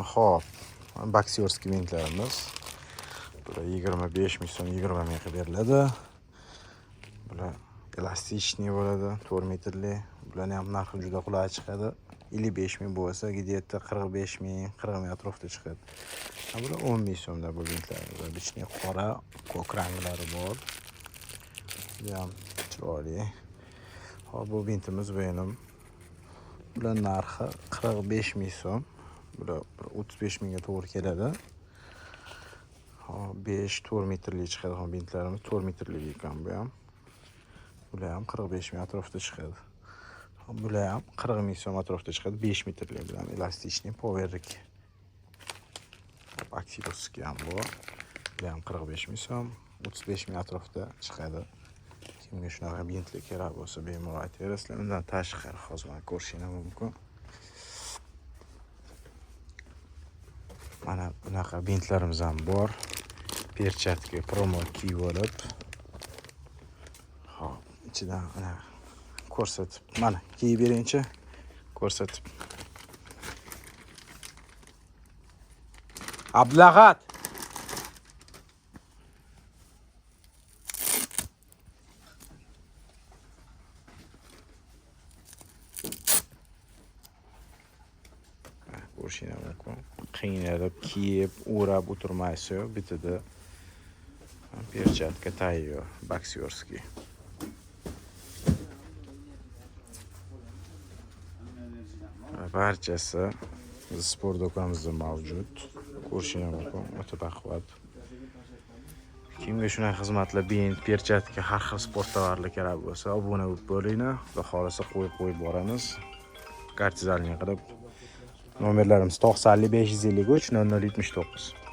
Xo'p, boksyorskiy bintlarimiz. Bular 25 ming so'm 20 ming qilib beriladi. Bular elastikniy bo'ladi, 4 metrli. Bularning ham narxi juda qulay chiqadi. 55 ming bo'lsa, где-то 45 ming, 40 ming atrofida chiqadi. Bular 10 ming so'mda bu bintlar. Bichni qora, ko'k ranglari bor. Bu ham chiroyli. Hop, bu bintimiz benim. Bular narxi 45 ming so'm. Bular 35 mingga to'g'ri keladi. Hop, 4 metrli chiqadi ham bintlarimiz, 4 metrli ekan bu ham. Bular ham 45 ming atrofida chiqadi. Bular ham 40 ming so'm atrofida chiqadi, 5 metrli bilan elastikniy powerlik. Boksyorskiy ham bor. Bular ham 45 ming so'm, 35 ming atrofida chiqadi. Kimga shunaqa bintli kerak bo'lsa, bemalol aytaverasizlar. Undan tashqari hozir mana ko'rishingiz mumkin. Mana bunaqa bintlarimiz ham bor. Perchatka promo kiyib olib. Hop, ichidan mana ko'rsatib, mana kiyib beringchi, ko'rsatib. Abdulahad. Ko'rishingiz mumkin. Qiynalib, kiyib, o'rab o'tirmaysiz, bitada perchatka tayyor, boksyorskiy. Barchasi sport do'konimizda mavjud. Ko'rishingiz mumkin, o'ta baquvvat. Kimga shunaqa xizmatlar, bint, perchatka, har xil sport tovarlar kerak bo'lsa, obuna bo'lib bo'linglar. Xudo xolasa qo'yib boramiz. Kartizalni qilib. Nomerlarimiz 95 553 0079.